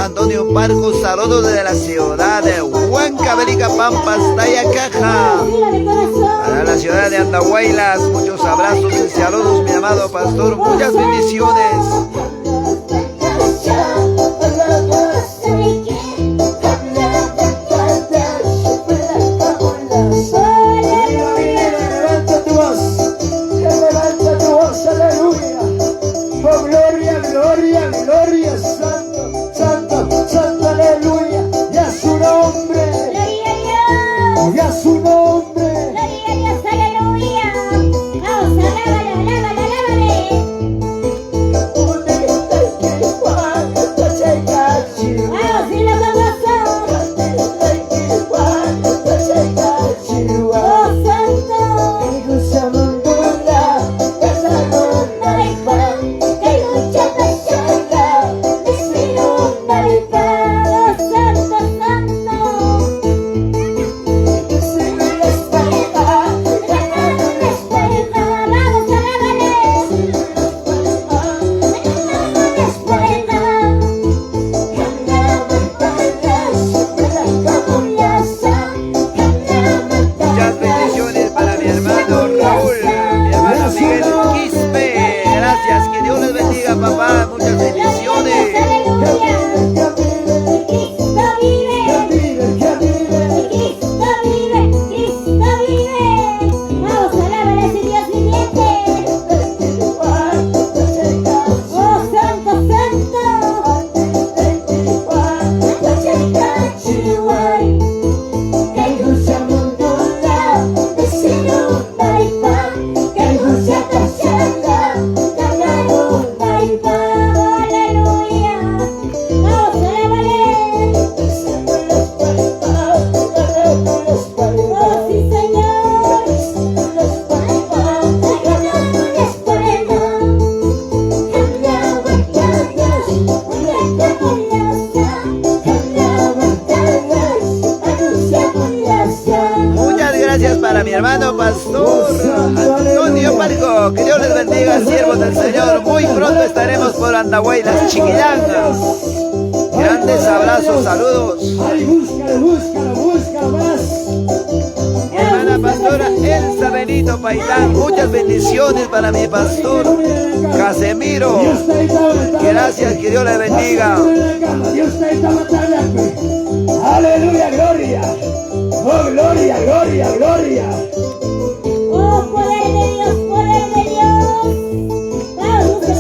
Antonio Parco, saludos desde la ciudad de Huancavelica, Pampas, Tayacaja. Para la ciudad de Andahuaylas, muchos abrazos y saludos, mi amado pastor, muchas bendiciones. Para mi hermano pastor Antonio Parco, que Dios les bendiga, siervos del Señor. Muy pronto estaremos por Andahuaylas, Chiquillangas. Grandes abrazos, saludos. Ay, búscalo más. Mi hermana pastora Elsa Benito Paitán, muchas bendiciones para mi pastor Casemiro. Gracias, que Dios le bendiga. Aleluya, gloria. Oh, gloria, gloria, gloria. Oh, poder de Dios, poder de Dios. Vamos, que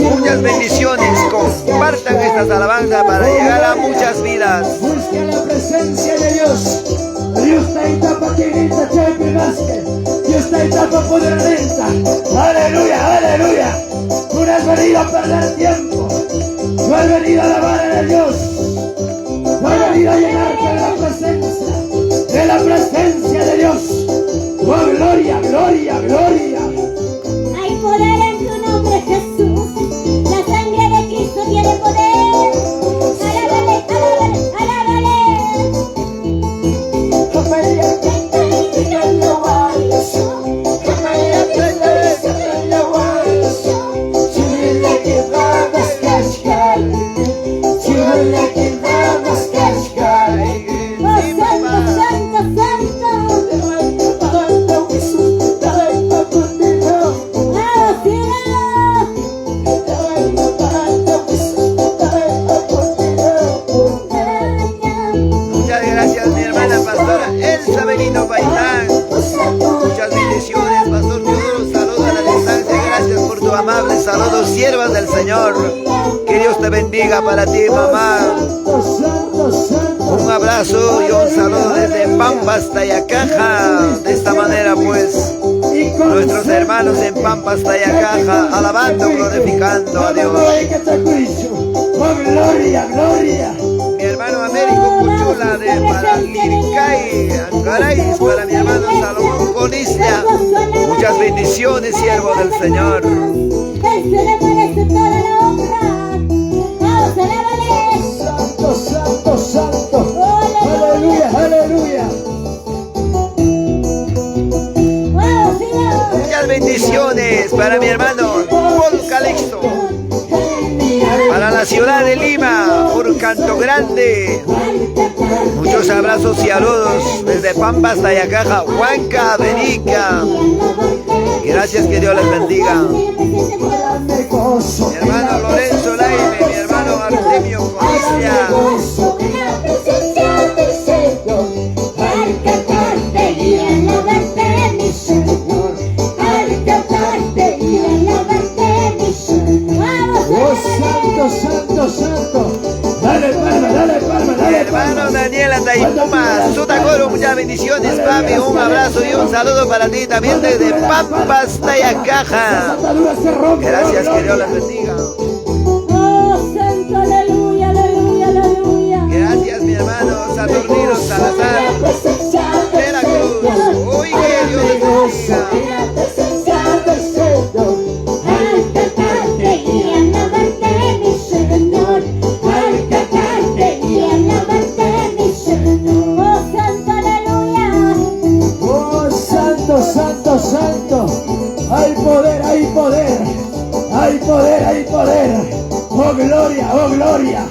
Muchas bendiciones, compartan estas alabanzas para llegar a muchas vidas. Busca la presencia de Dios. Dios está en Tapatín, Dios está una etapa poderosa. Aleluya, aleluya. Tú no has venido a perder tiempo. Tú has venido a alabar a Dios. Tú has venido a llenarte de la presencia de Dios. Oh, gloria, gloria, gloria. Hay poder en tu nombre, Jesús. La sangre de Cristo tiene poder. Alábale, alábale, Saludos, siervas del Señor. Que Dios te bendiga para ti, mamá. Un abrazo y un saludo desde Pampas, Tayacaja. De esta manera, pues, nuestros hermanos en Pampas, Tayacaja, alabando, glorificando a Dios. Gloria, gloria. Mi hermano Américo Cuchula de Paraguay, Ancaray, para mi hermano Salomón Conistia. Muchas bendiciones, siervo del Señor. Él se le merece toda la honra. Vamos, alábale. Santo, santo, santo. Aleluya, aleluya. Vamos, Señor. Muchas bendiciones para mi hermano Paul Calixto. Para la ciudad de Lima, por Canto Grande. Muchos abrazos y saludos desde Pampas, Tayacaja, Huanca, Berica. Gracias, que Dios les bendiga. Mi hermano Lorenzo Laime, mi hermano Artemio Conistia. Oh, santo, santo, santo. Dale palma, dale palma, Mi dale palma. hermano Daniel Andaipuma, Sutacoro, muchas bendiciones, papi. Un abrazo y un saludo para ti también desde Pampas, Tayacaja. Gracias, que Dios les bendiga. Oh, santo, aleluya, aleluya, aleluya. Gracias, mi hermano Saturnino Salazar, Veracruz. Hoy que Dios les bendiga. Santo, santo, hay poder, hay poder, hay poder, hay poder. Oh gloria, oh gloria,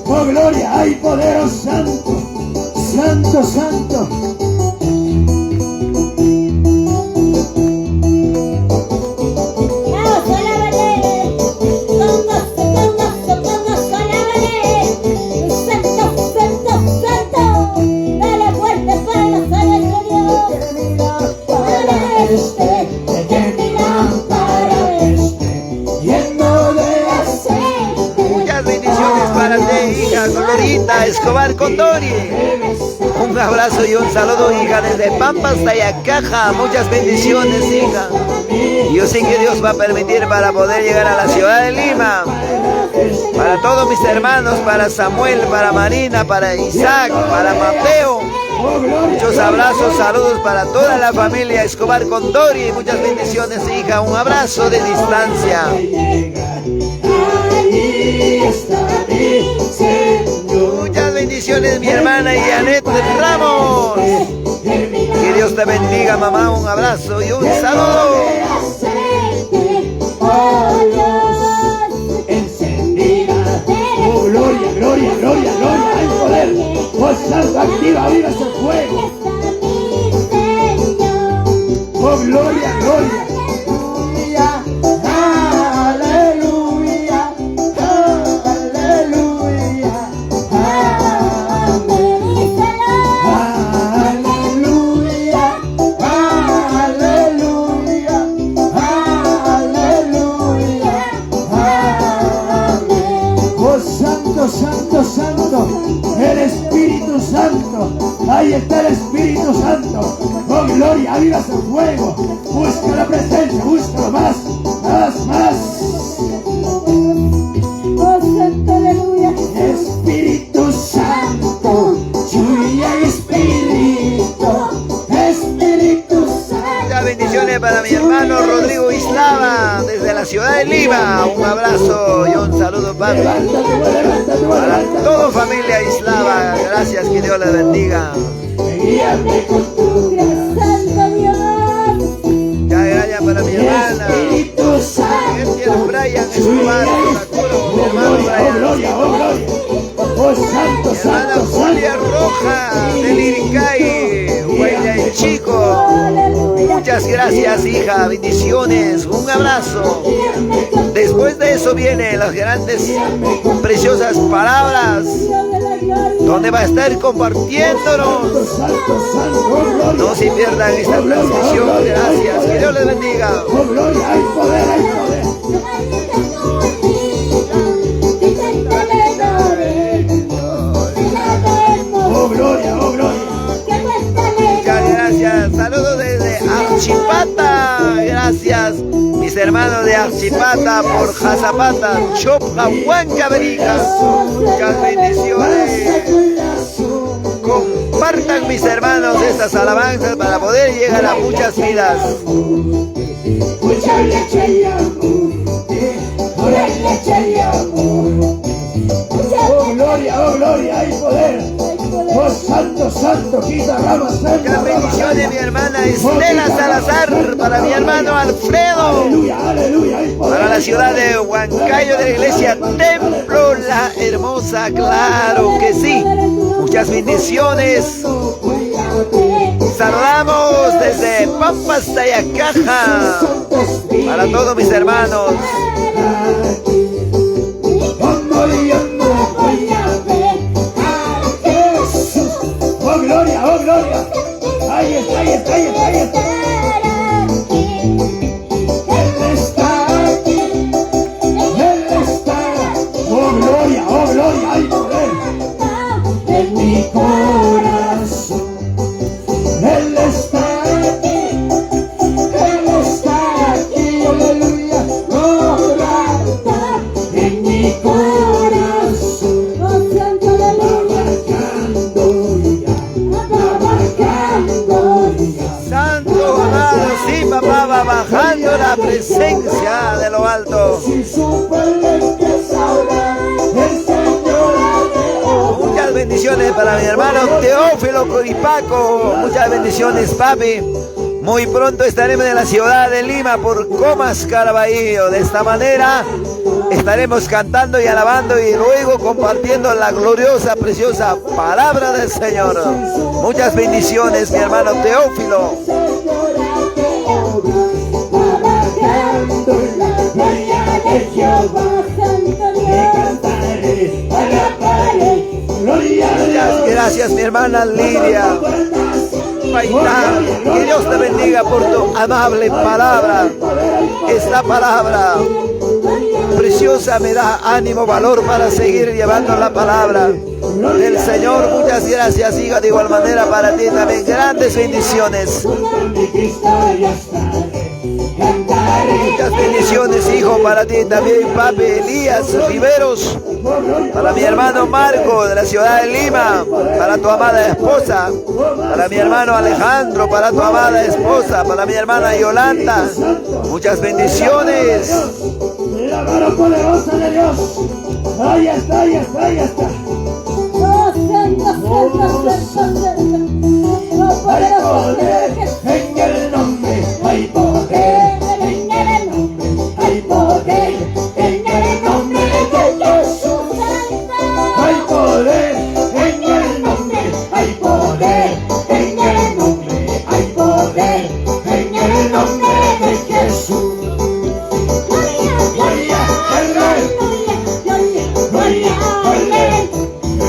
oh gloria, hay poder, oh santo, santo, santo. Vamos, alábale. Con gozo, alábale. Santo, santo, santo. Dale fuerte palmas a nuestro Dios. Muchas bendiciones para ti, hija Glorita Escobar Condori. Un abrazo y un saludo, hija, desde Pampas, Tayacaja. Muchas bendiciones, hija. Yo sé que Dios va a permitir para poder llegar a la ciudad de Lima. Para todos mis hermanos, para Samuel, para Marina, para Isaac, para Mateo. Muchos abrazos, saludos para toda la familia Escobar Condori. Muchas bendiciones, hija. Un abrazo de distancia. Muchas bendiciones, mi hermana Yanet Ramos. Que Dios te bendiga, mamá. Un abrazo y un saludo. Oh, gloria, gloria, gloria, gloria, hay poder. Oh, santo, activa, viva ese fuego. Oh, gloria, gloria. Aleluya, aleluya, aleluya, aleluya, aleluya, aleluya. Oh, santo, santo, santo, el Espíritu Santo, ahí está el Espíritu. santo. Oh, gloria, aviva ese fuego. Busca la presencia, búscalo más, más, más. Oh, santo, aleluya. Espíritu Santo, lluvia y Espíritu, Espíritu Santo. Muchas bendiciones para mi hermano Rodrigo Islava desde la ciudad de Lima. Un abrazo y un saludo, papi. Levántate, levántate, Para levántate. toda familia Islava, gracias, que Dios les bendiga. Guíame con tu gracia. Santo Dios. Ya, gracias para mi hermana. Espíritu Santo, Este es Brian Escobar, Sakuro, mi oh hermano gloria, oh Brian. gloria, oh gloria. Oh santo, Mi hermana santo, Julia santo. Roja del Iricay, Huella y Chico. Aleluya. Muchas gracias, hija, bendiciones, un abrazo. Después de eso vienen las grandes, preciosas palabras, Dios de la gloria. donde va a estar compartiéndonos. Santo, santo, oh gloria. No se pierdan esta transmisión, gracias, que Dios les bendiga. Oh gloria, hay poder, hay poder. Oh gloria, oh gloria. Muchas gracias, saludos desde Archipata, gracias mis hermanos de Archipata por Jazapata, Chopra, Huancavelica. Muchas bendiciones. Compartan mis hermanos estas alabanzas para poder llegar a muchas vidas. Oh gloria, hay poder. Oh santo, santo, quita ramas, Muchas bendiciones mi hermana Estela Salazar, para mi hermano Alfredo, Aleluya, aleluya, hay poder. para la ciudad de Huancayo de la iglesia Templo La Hermosa, claro que sí. Muchas bendiciones. Saludamos desde Pampas, Tayacaja, para todos mis hermanos. Oh gloria, oh gloria. Ahí está, ahí está, ahí está, ahí está. Él está aquí, Él está. Oh gloria, hay poder. En mi corazón. Él está aquí, aleluya. Oh, en mi corazón. Santo amado, sí papá, va bajando la presencia de lo alto. Si superen que sabrá el Señor. Muchas bendiciones para mi hermano Teófilo Coripaco. Muchas bendiciones, papi. Muy pronto estaremos en la ciudad de Lima por Comas Caraballo. De esta manera estaremos cantando y alabando y luego compartiendo la gloriosa, preciosa palabra del Señor. Muchas bendiciones, mi hermano Teófilo. Muchas gracias, mi hermana Lidia Paitán. Que Dios te bendiga por tu amable palabra. Esta palabra preciosa me da ánimo, valor para seguir llevando la palabra del Señor. Muchas gracias, hija. De igual manera para ti también grandes bendiciones. Muchas bendiciones, hijo, para ti también, papi Elías Riveros. Para mi hermano Marco de la ciudad de Lima, para tu amada esposa. Para mi hermano Alejandro, para tu amada esposa. Para mi hermana Yolanda. Muchas bendiciones. La mano poderosa de Dios. Ahí está, ahí está, ahí está. Hay poder en el nombre. Hay poder en el nombre. Hay poder en el nombre de Jesús. Hay poder en el nombre. Hay poder en el nombre. Hay poder en el nombre de Jesús.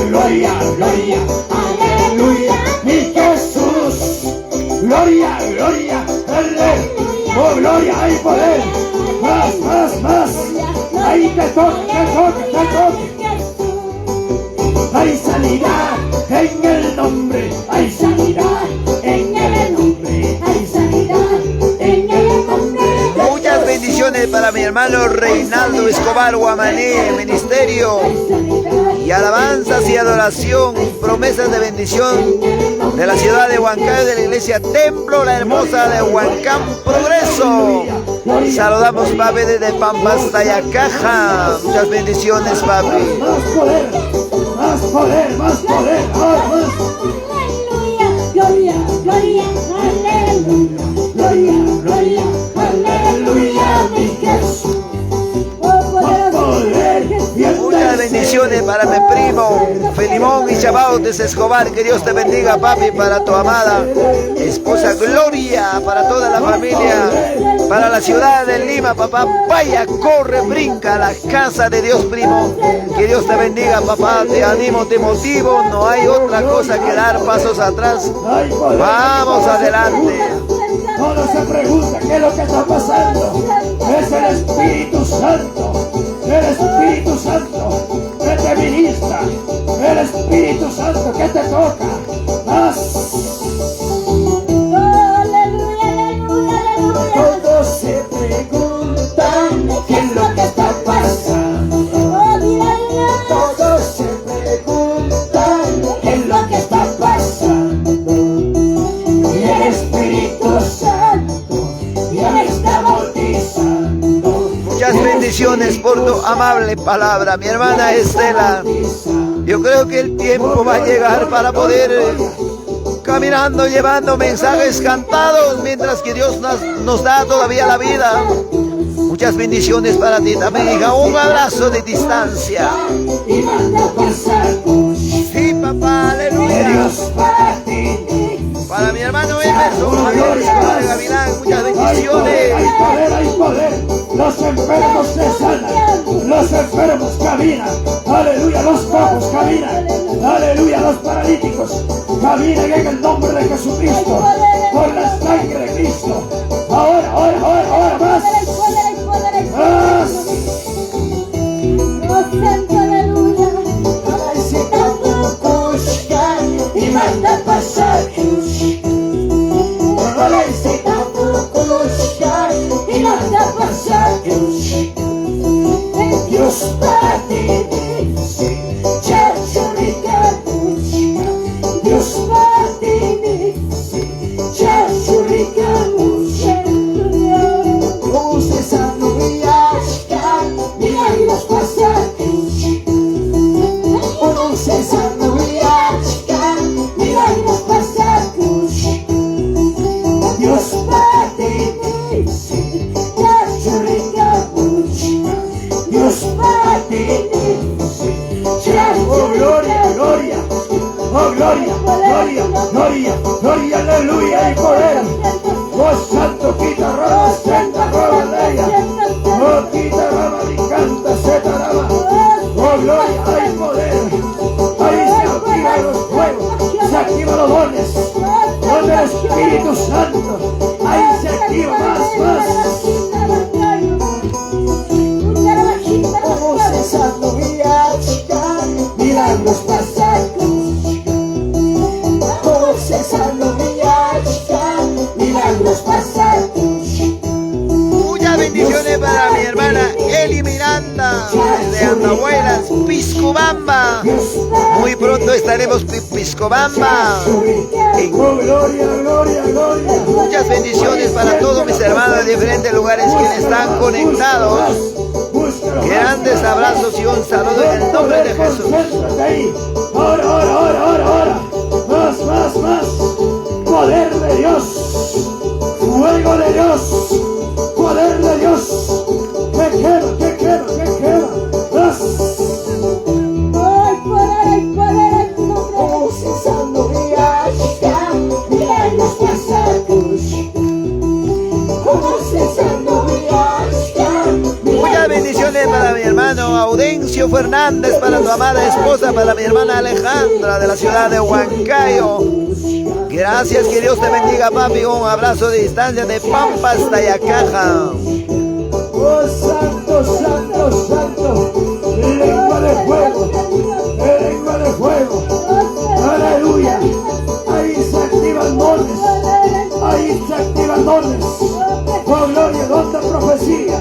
Gloria, gloria, aleluya, mi Jesús. Gloria, gloria, aleluya. Oh, gloria, hay poder. Más, más, más. Ahí te toca, te toca, te toca. Hay sanidad en el nombre. Hay sanidad en hermano Reinaldo Escobar Guamaní, ministerio y alabanzas y adoración, promesas de bendición de la ciudad de Huancayo, de la iglesia Templo La Hermosa de Huancán Progreso. Saludamos, papi, desde Pampas, Tayacaja. Muchas bendiciones, papi. Más poder, más poder, más poder. Aleluya, gloria, gloria, aleluya, gloria, gloria, aleluya, mi Jesús. Muchas bendiciones para mi primo Felimón y Chabao desde Escobar. Que Dios te bendiga, papi, para tu amada esposa Gloria, para toda la familia, para la ciudad de Lima, papá. Vaya, corre, brinca a la casa de Dios, primo. Que Dios te bendiga, papá. Te animo, te motivo. No hay otra cosa que dar pasos atrás. Vamos adelante. Uno se pregunta qué es lo que está pasando. Es el Espíritu Santo. El Espíritu Santo que te ministra. El Espíritu Santo que te toca. Aleluya, aleluya, aleluya. Todos se preguntan qué es lo que está pasando. Todos se preguntan qué es lo que está pasando. Y el Espíritu Santo ya me está bautizando. Muchas bendiciones por tu amable palabra, mi hermana Estela. Yo creo que el tiempo va a llegar para poder caminando, llevando mensajes cantados, mientras que Dios nos da todavía la vida. Muchas bendiciones para ti también, hija. Un abrazo de distancia. Sí, papá, aleluya. Para mi hermano Emerson Javier Escobar de Gavilán, muchas bendiciones. Hay poder. Los enfermos se sanan, los enfermos caminan, aleluya, los cojos caminan, aleluya, los paralíticos caminan en el nombre de Jesucristo, por la sangre de Cristo. Ahora, más. Más. Y manda pasajes. Y manda pasajes. Dios pertenece, Dios pertenece, Voces anunciadas, milagros pasajes. Voces anunciadas, milagros pasajes. Dios pertenece, Dios pertenece. Oh, gloria, gloria. Oh, gloria, gloria, gloria, gloria, aleluya y poder. Oh, santo, quita rama, senta rama de ella. Oh, quita rama, y canta, seta rama. Oh, gloria, hay poder. Ahí se activan los fuegos, se activan los dones. Con el Espíritu Santo. Ahí se activa más. Voces anunciadas, milagros pasados. Voces anunciadas, milagros pasados. Muchas bendiciones para mi hermana Eli Miranda desde Andahuaylas, Piscobamba. Muy pronto estaremos en Piscobamba. Oh, gloria, gloria, gloria. Muchas bendiciones para todos mis hermanos de diferentes lugares que están conectados. Grandes abrazos y un saludo en el nombre de Jesús. Ahora. Más. Poder de Dios. Fuego de Dios. Poder de Dios. ¿Qué queda? Más. Hay poder, Voces anunciadas, milagros pasados. Voces anunciadas. Muchas bendiciones para mi hermano Audencio Fernández, para tu amada esposa, para mi hermana Alejandra de la ciudad de Huancayo. Gracias, que Dios te bendiga, papi. Un abrazo de distancia de Pampas, Tayacaja. Oh, santo, lengua de fuego, aleluya. Ahí se activan dones, Oh, gloria, don de profecía,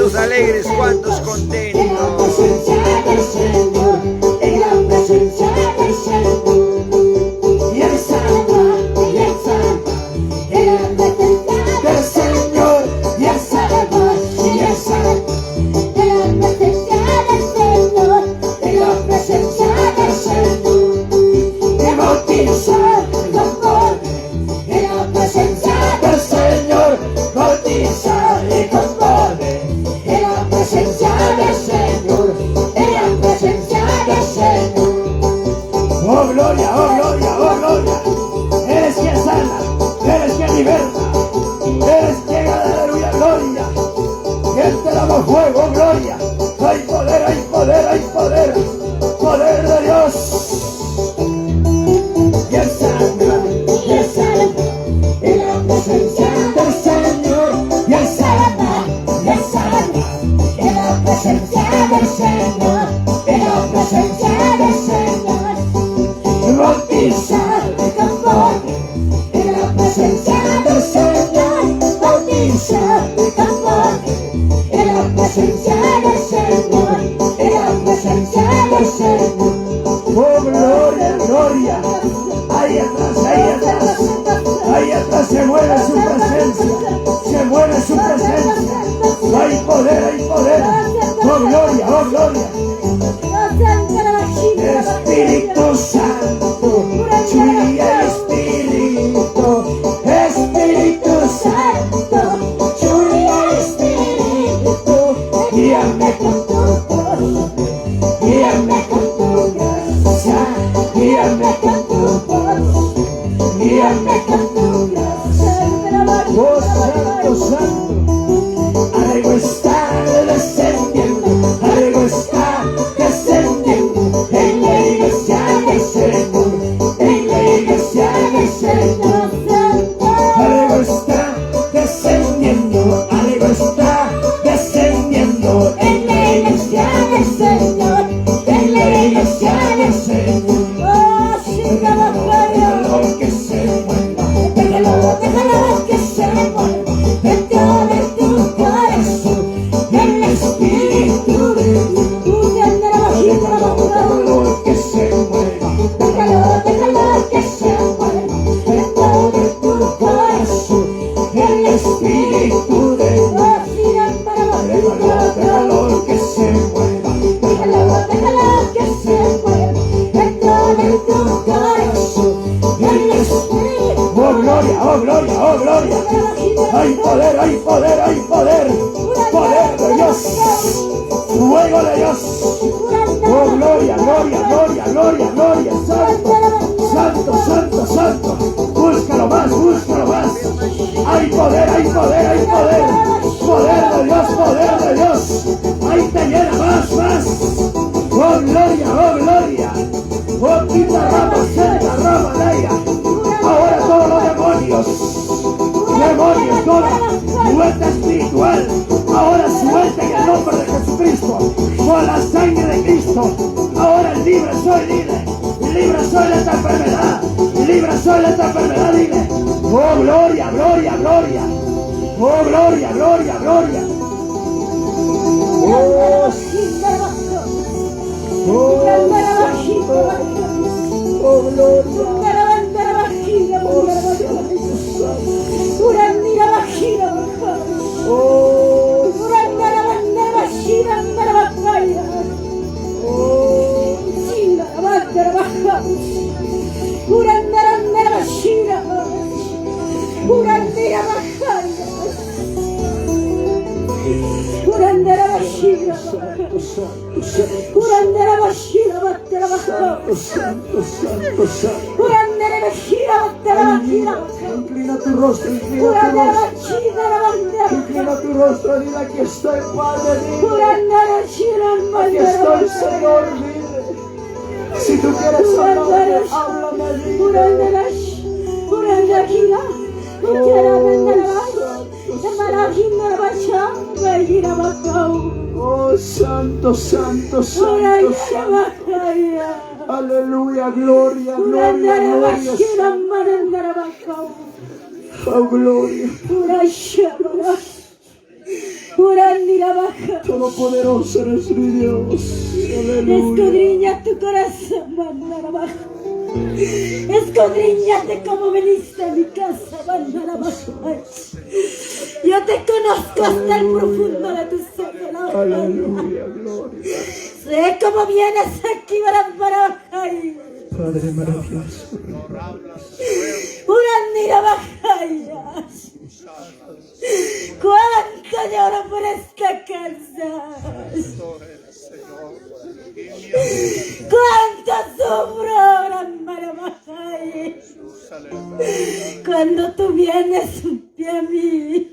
¿Cuántos alegres? ¿Cuántos contentos? presencia del Señor, en la presencia del Señor. Y Él salva, y Él salva, en la presencia del Señor. Y Él salva, y Él salva, en la presencia del Señor, en la presencia del Señor. Me bautiza con poder, en la presencia del Señor. Bautiza y con poder, en la presencia del Señor, en la presencia del Señor. Oh gloria, oh gloria, oh gloria. Eres quien sana, eres quien liberta, eres quien, aleluya, gloria. Quien te damos fuego, oh gloria. Hay poder, hay poder, hay poder, poder de Dios. Y Él sangra, y Él salva, en la presencia del Señor. Y Él salva, y Él salva, en la presencia del Señor, en la presencia del Señor. Bautiza con poder, en la presencia del Señor. Bautiza con poder, en la presencia del Señor, en la presencia del Señor. Oh gloria, gloria. Ahí atrás, ahí atrás, ahí atrás se mueve su presencia, se mueve su presencia. Hay poder, hay poder. Oh gloria, oh gloria. Espíritu Santo, lluvia Espíritu, Espíritu Santo, lluvia Espíritu, guíame con tu poder, guíame con tu gracia, guíame con tu poder, guíame con tu gracia. Oh Santo, Santo, algo está descendiendo, algo está descendiendo en la iglesia del Señor, en la iglesia del Señor. Algo está descendiendo, algo está descendiendo en la iglesia del Señor, en la iglesia del Señor. Déjalo que se mueva, déjalo, déjalo que se mueva dentro de tu corazón, el Espíritu de Dios. Déjalo que se mueva, déjalo, déjalo que se mueva dentro de tu corazón, el Espíritu de Dios. Déjalo, déjalo que se mueva, déjalo, déjalo que se mueva dentro de tu corazón, el Espíritu. Oh gloria, oh gloria, oh gloria. Hay poder, hay poder, hay poder. Poder de Dios, fuego de Dios. Oh gloria, gloria, gloria, gloria, gloria. Santo, santo, santo, santo. Búscalo más, búscalo más. Hay poder, hay poder, hay poder. Poder de Dios, poder de Dios. Ahí te llena más, más. Oh gloria, oh gloria. Oh quita rama, senta rama, leia. Ahora todos los demonios, demonios, toda vuelta espiritual, ahora suelta en el nombre de Jesucristo, con la sangre de Cristo. Ahora libre soy, dile, libre soy de esta enfermedad, libre soy de esta enfermedad, dile. Oh gloria, gloria, gloria. Oh gloria, gloria, gloria. Oh, oh gloria. Inclina tu rostro, inclina tu rostro. Inclina tu rostro, dile, aquí estoy, Padre, dile. Aquí estoy, Señor, dile. Si tú quieres hablarme, háblame, dile. Oh, santo, santo, santo, santo. Aleluya, gloria, gloria, gloria. Oh, gloria. Urandira baja. Todopoderoso eres mi Dios. Aleluya. Escudriña tu corazón, mandara baja. Escudriñate como viniste a mi casa, mandara baja. Yo te conozco hasta el profundo de tu ser. Aleluya, gloria. Sé cómo vienes aquí para bajar. Padre maravilloso. Urandira baja. Cuánto lloro por esta casa. Cuánto sufro, Rambarabajay. Cuando tú vienes a mí,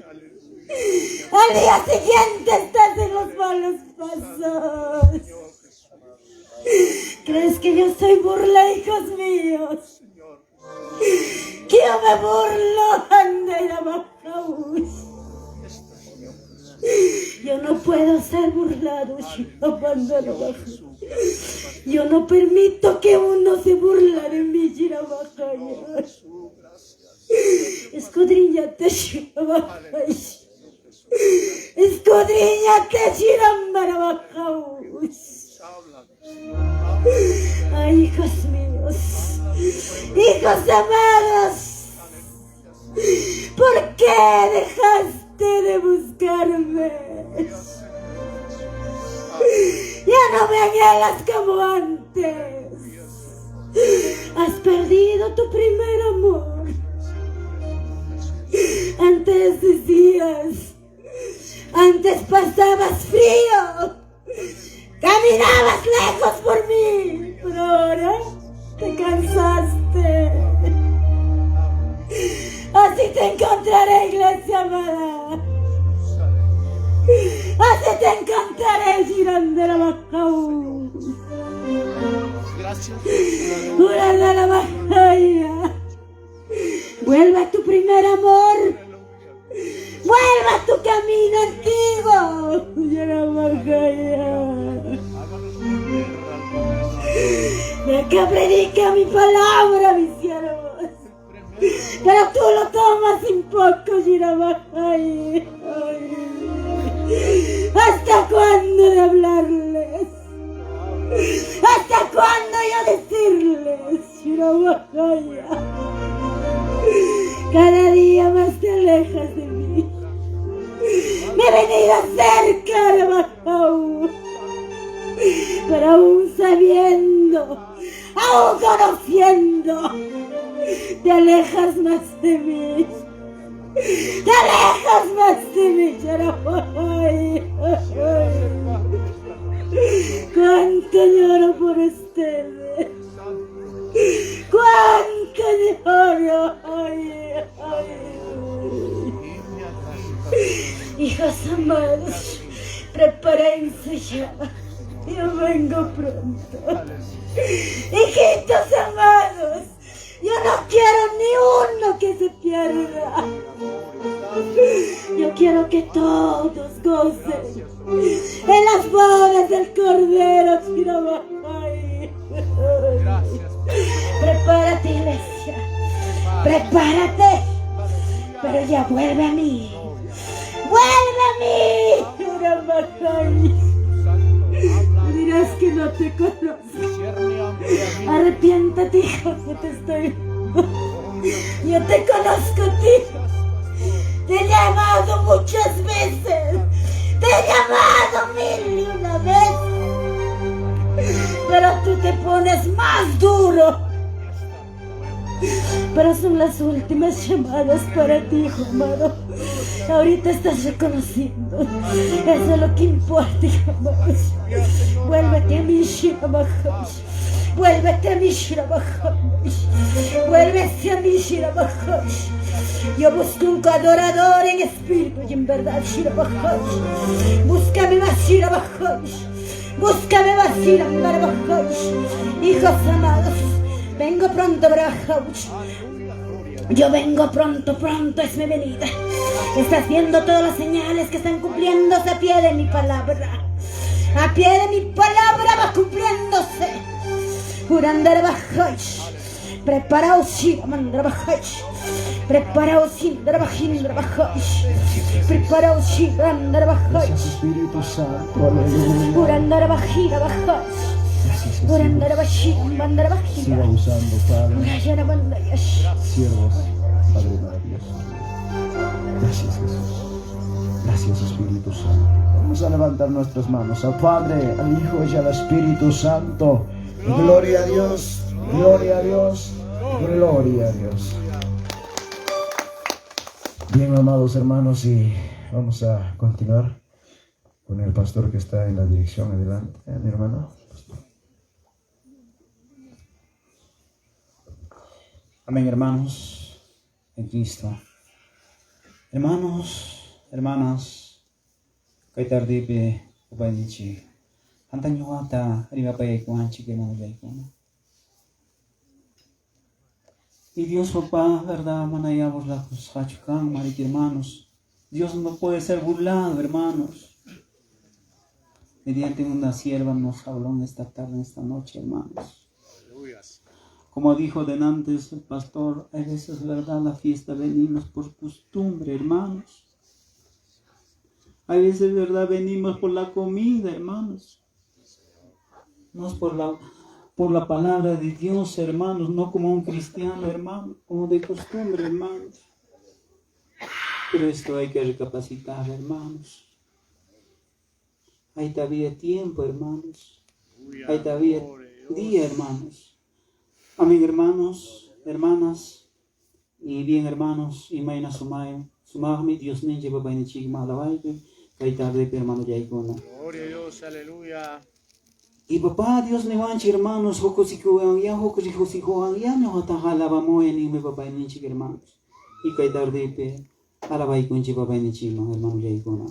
al día siguiente estás en los malos pasos. ¿Crees que yo soy burla, hijos míos? Que yo me burlo, Rambarabajay. Yo no puedo ser burlado, Shirabajay. Yo no permito que uno se burle de mí, Shirabajay. Escudriñate, Shirabajay. Escudriñate, Shirabajay. Ay, hijos míos, hijos amados, ¿por qué dejaste de buscarme? Ya no me anhelas como antes. Has perdido tu primer amor. Antes decías, antes pasabas frío, caminabas lejos por mí, pero ahora te cansaste. Así te encontraré, iglesia amada. Así te encontraré, Shirandarabajaú. Gracias. Urandarabajaía. Vuelve a tu primer amor. Vuelve a tu camino antiguo. Shirandarabajaía. De que predica mi palabra, mis siervos. Pero tú lo tomas sin poco, Shirabajay. ¿Hasta cuándo de hablarles? ¿Hasta cuándo yo decirles, Shirabajay? Cada día más te alejas de mí. Me he venido cerca, Shirabajay. Pero aún sabiendo, aún conociendo, te alejas más de mí. Te alejas más de mí, Shirabajay. Cuánto lloro por ustedes. Cuánto lloro. Hijos amados, prepárense ya. Yo vengo pronto. Hijitos amados, yo no quiero ni uno que se pierda. Yo quiero que todos gocen en las bodas del Cordero, Shirabajay. Prepárate, iglesia. Prepárate. Pero ya vuelve a mí. ¡Vuelve a mí! Shirabajay. Dirás que no te conozco. Arrepiéntate, hijo, que te estoy. Yo te conozco a ti. Te he llamado muchas veces. Te he llamado 1001 veces. Pero tú te pones más duro. Pero son las últimas llamadas para ti, hijo amado. Ahorita estás reconociendo. Eso es lo que importa, hijo amado. Vuélvete a mí, Shirabajay. Vuélvete a mí, Shirabajay. Vuélvete a mí, Shirabajay. Yo busco un adorador en espíritu y en verdad, Shirabajay. Búscame más, Shirabajay. Búscame más, Shirabajay. Hijos amados, vengo pronto, Barabajay. Yo vengo pronto, pronto es mi venida. Estás viendo todas las señales que están cumpliéndose a pie de mi palabra. A pie de mi palabra va cumpliéndose. Urandarabajay. Preparaos, Shiramandarabajay. Preparaos, Indrabajindra Bajash. Preparaos, Indrabajindra Gracias, Bajash. Espíritu Santo. Aleluya. Urandara Bajira Bajash. Gracias, Jesús. Urandara Bajira, Mandara Siga Bajira. usando, Padre. Urayana Bandayash. Siervos, Padre maravilloso. Gracias, Jesús. Gracias, Espíritu Santo. Vamos a levantar nuestras manos al Padre, al Hijo y al Espíritu Santo. Gloria a Dios, gloria a Dios, gloria a Dios. Bien, amados hermanos, y vamos a continuar con el pastor que está en la dirección adelante, mi hermano. Amén, hermanos, en Cristo. Hermanos, hermanas, kay tardipe ubaynichi. Antanyo ata riba payay ko hanchi que no yay ko. Y Dios papá, verdad, manayamos la cruz hachukan, marique hermanos. Dios no puede ser burlado, hermanos. Mediante una sierva nos habló en esta tarde, en esta noche, hermanos. Como dijo denantes el pastor, a veces, verdad, la fiesta venimos por costumbre, hermanos. A veces, verdad, venimos por la comida, hermanos. No es por la palabra de Dios, hermanos, no como un cristiano, hermano, como de costumbre, hermanos. Pero esto hay que recapacitar, hermanos. Hay todavía tiempo, hermanos. Hay todavía día, hermanos. Amén, hermanos, hermanas, y bien, hermanos, y mañana sumahmi, Dios ninja, papá, ni chica, malabaite, kay tarde, hermano, ya icona. Gloria a Dios, aleluya. Y papá, Dios ne wanchi, hermanos, jocosico, ya, jocosico, ya, no atajalaba moe, ni mi papá, ni chica, hermanos. Y kay tarde, alabai conchi, papá, ni chica, hermano, ya icona.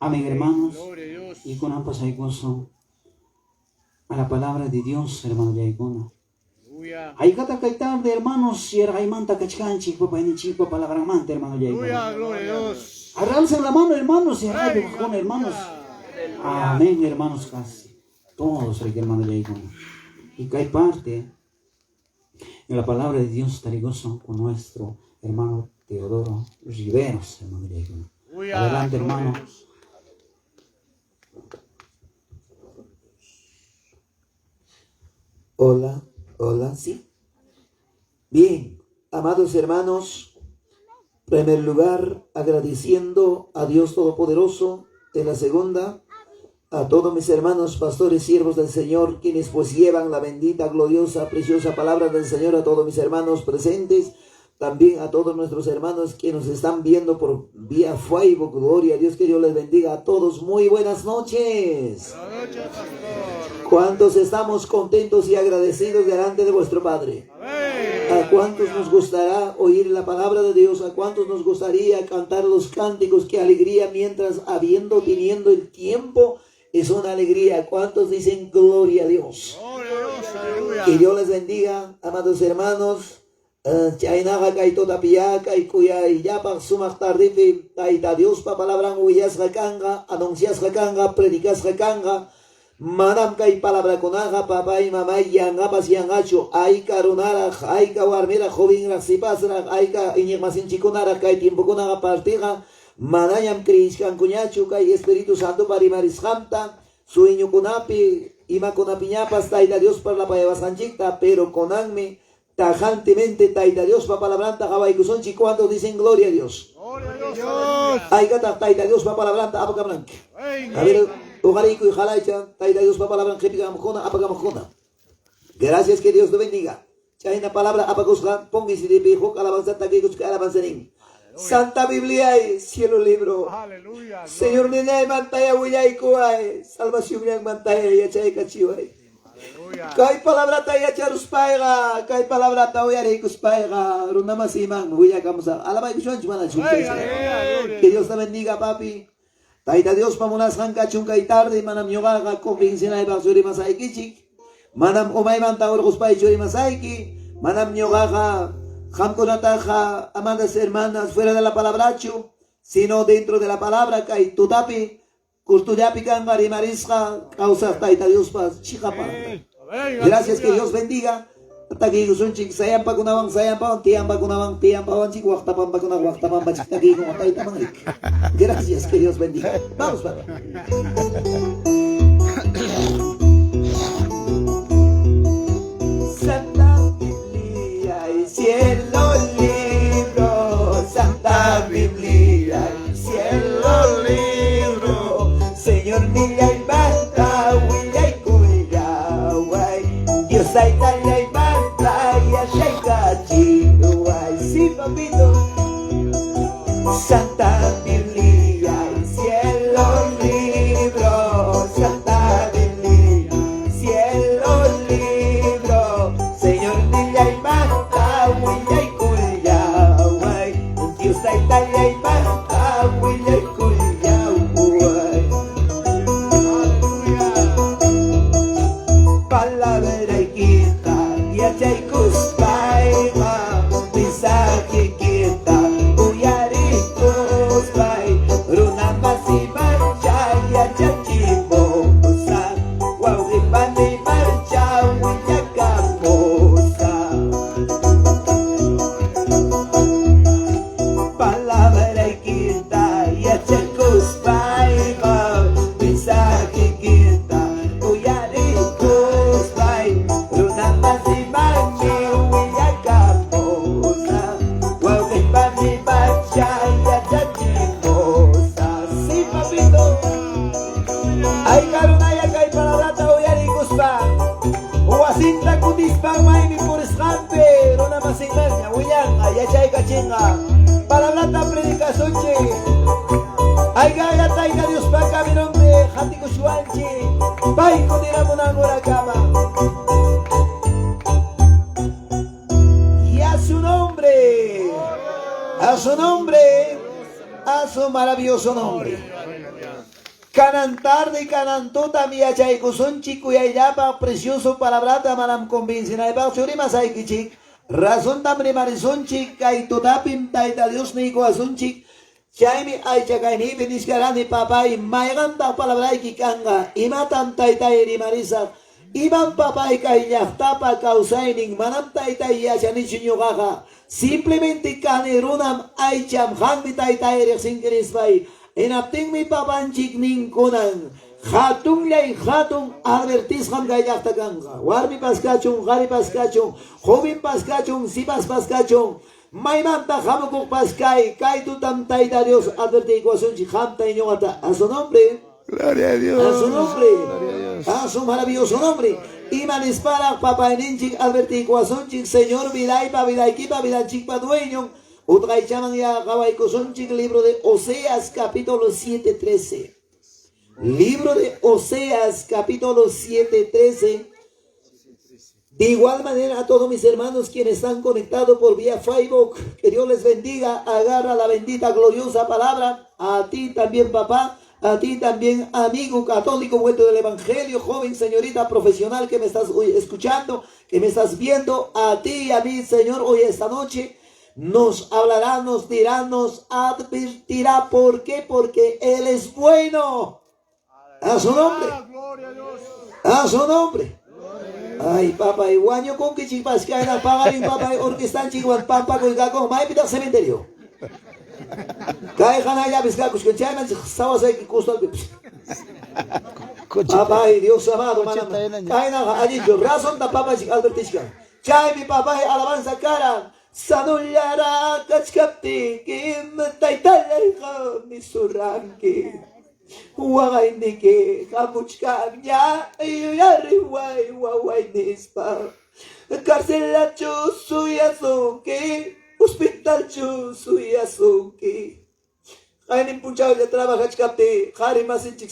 Amén, hermanos, y con ambas hay gozo a la palabra de Dios, hermano, ya icona. Hay kata kay tarde, hermanos, si hay manta kachkanchi, papá ni chico, palabra manta, hermano, ya. Gloria a Dios. Arralcen la mano, hermanos, y hay con hermanos. Amén, hermanos, casi. Todos, hermano, ya. Y que hay parte en la palabra de Dios, taligoso con nuestro hermano Teodoro Riveros, hermano, ya. Adelante, hermano. Hola, hola, sí. Bien, amados hermanos, en primer lugar, agradeciendo a Dios Todopoderoso. En la segunda, a todos mis hermanos, pastores, siervos del Señor, quienes pues llevan la bendita, gloriosa, preciosa palabra del Señor, a todos mis hermanos presentes, también a todos nuestros hermanos que nos están viendo por vía Facebook. Gloria a Dios, que Dios les bendiga a todos. Muy buenas noches. Buenas noches, pastor. ¿Cuántos estamos contentos y agradecidos delante de vuestro Padre? Amén. ¿A cuántos nos gustará oír la palabra de Dios? ¿A cuántos nos gustaría cantar los cánticos? ¡Qué alegría! Mientras teniendo el tiempo, es una alegría. ¿Cuántos dicen gloria a Dios? Gloria a Dios, aleluya. Que Dios les bendiga, amados hermanos. Chainaga kay totapia kay kuya iyapak sumak tardifi taita Dios pa palabra huyas rakanga, anuncias rakanga, predicas rakanga. Manam kay palabra konaga papay mamay yangapas yangacho ay karunara ay kawarmira joven rasipasra ay ka inyamasin chikunara kay tiempo konaga partiga manayam kriskan kunyachu kay Espíritu Santo parimaris hamta sueño kunapi ima kunapiñapas taita Dios para la payabasanchikta, pero konanme tajantemente taita Dios pa palabranta hawaikuson cuando dicen gloria a Dios. Gloria a Dios. Ay gata taita Dios pa palabranta apagablanque. A ver, Ugarico y Jalaicha, taita Dios pa palabra jepigam apagam. Gracias, que Dios te bendiga. Chaina palabra apagusga, póngase de pijo, alabanza taquicos que alabanzarín. Santa Biblia, cielo libro. Aleluya. Señor Nene mantaya huyaykuay, salvación yang mantaya yachay kachiway. Kay palabra tayo charus paiga, kay palabra tayo yaricus paiga, runama simang, huya kamusa. Alabay ko siya, chumana chumana. Que Dios te bendiga, papi. Taita Dios pamunas hangka chungkay tarde, manam yogaga, convincen ay baksuri masaiki chik. Manam umayman taur kuspay churi masaiki. Manam yogaga, hamkonataja, amadas hermanas, fuera de la palabra chu, sino dentro de la palabra, kay tutapi. Kustuyapi kanga rimarisca, causa taita Dios pas, chicapa. Gracias, que Dios bendiga. Tagigosunchik sayang pagunawang tiang pagunawanchik waktapan bachik tagigong atay tamangik. Gracias, que Dios bendiga. Vamos, Padre. Santa Biblia y cielo libro, Santa Biblia y cielo libro, Señor milla y basta, huilla y cuya, guay, Dios hay talla y basta, y asheka chido, guay, sí papito. Santa Biblia y cielo libro, Santa Biblia y cielo libro, Señor milla y basta, huilla y cuya, guay, Dios hay talla y basta, huilla y cuya, guay. Palabra y quita, y achay kuspaiga, mensaje quita, uyarikus bai, runa masi marcha, y achachibo, sa, wawipani marcha, uyakamosa. Palabra y quita, y achay kuspaiga, mensaje quita, uyarikus bai, runa masi marcha, uyakamosa, wawipani marcha, y achachibosa. Sí, papito. Ay, karunaya kay palabrata uyarikus pa. Uwasinta kutispa may mi por escape, runa masingasnya, uyang, ay achay kachinga. Palabrata predicación che. Ay, gaya taika Dios pa kami nombre, hati kushuanchi. Pai kudiramo na murakama. Y a su nombre, a su nombre, a su maravilloso nombre. Canantarde y canantota mi achaykusunchik kuyayllapa precioso palabrata manam convincinaypaq churimasaykichik. Razón tamri marisunchik kay tutapim tayta Dios niku asunchik. Chaymi aychakaynipi niskarani papay mayganta palabrayki kanga imatan taytay rimarisaq. Iman papay kay llaqtapa kawsaynin manam taytay yachanichu ñuqaqa. Simplemente kani runam aycham hanmi taytay riqsinkirismay. Inaptinmi papanchik ninkunan hatunllay hatun advertisqam kay llaqta kanqa. Warmi paskachun, qari paskachun, joven paskachun, sipas paskachun, maymanta hamukuq paskay kay tutam tayta Dios advertikuasunchik hamtay ñuqata. A su nombre, Gloria a Dios. a su nombre, Gloria a Dios. a su maravilloso nombre. Imanisparaq papayninchik advertikuasunchik Señor vidaypa vidaykipa vidanchikpa dueño. Utraychaman ya kawaykusunchik libro de Oseas capítulo 7:13. Libro de Oseas capítulo 7:13. De igual manera a todos mis hermanos quienes están conectados por vía Facebook, que Dios les bendiga, agarra la bendita gloriosa palabra. A ti también, papá, a ti también, amigo católico vuelto del Evangelio, joven, señorita profesional que me estás hoy escuchando, que me estás viendo, a ti y a mí, Señor, hoy esta noche nos hablará, nos dirá, nos advertirá. ¿Por qué? Porque Él es bueno. A su nombre. A su nombre. Ay, papá, iguaño con que chipas que hay en pagar papá, orquestan chihuan pampa con gaco, mai pita cementerio. Cae jana ya pescacos que chaman sabas que costa. Papá, Dios amado, cae na allí yo razón da papá si albertisca. Chay mi papá alabanza cara. Sanullara kachkapti kim taytalayqa misuranki waqayniki hamuchkaqña yuyariway wawaynispa carcelachu suyasunki hospitalchu suyasunki qaynin punchawlla trabajachkapti qari masinchik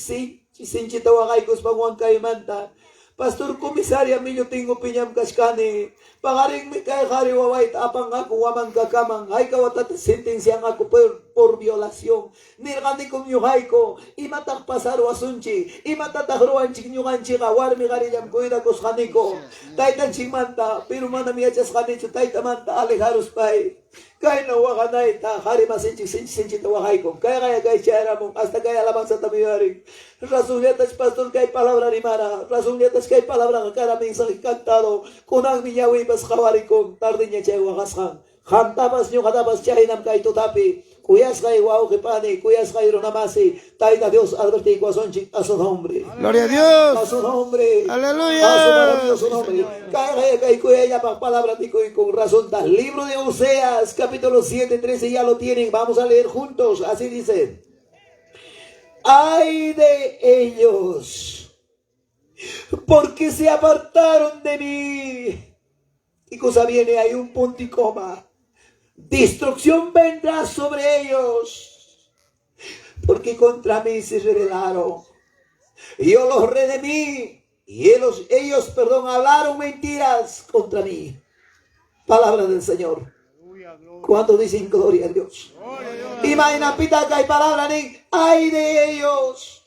sinchita waqaykuspa huankaymanta Pastor Komisaria mi yo tengo piñam kashkani. Pagaring mi kay hari wawait apang ako waman kakamang. Hay kawatat sentencia ako por violación. Nirgani kong yuhay ko. Imatak pasaro asunchi. Imatatahruan chik nyugan chika. War mi garillam kuida koskani ko. Taitan chimanta. Pero manamiyachas kanicho taita manta alejaros pay. Kaya na wakanay ta harima sinchi ta wakay ko. Kaya chayara mo hasta kaya alabanza tamiyari. Razón yatas pastor kay palabra rimara. Razón yatas kay palabra kara mensaje cantado. Kunang miyawi pas kawari ko tarde niya chay wakashan. Hantabas nyo katabas chay nam kay totapi. Kuyas kay wow kipani, kuyas kay ronamasi. Taita Dios advertí a su nombre. Gloria a Dios. A su nombre. Aleluya. A su maravilloso nombre. Kaya kuya ya palabra y con razón. Libro de Oseas, capítulo 7, 13, ya lo tienen. Vamos a leer juntos. Así dice. Ay de ellos, porque se apartaron de mí. ¿Qué cosa viene? Hay un punto y coma. Destrucción vendrá sobre ellos, porque contra mí se rebelaron. Yo los redimí y ellos hablaron mentiras contra mí. Palabra del Señor. ¿Cuánto dicen gloria a Dios? Imagina pita que hay palabra ni ay de ellos,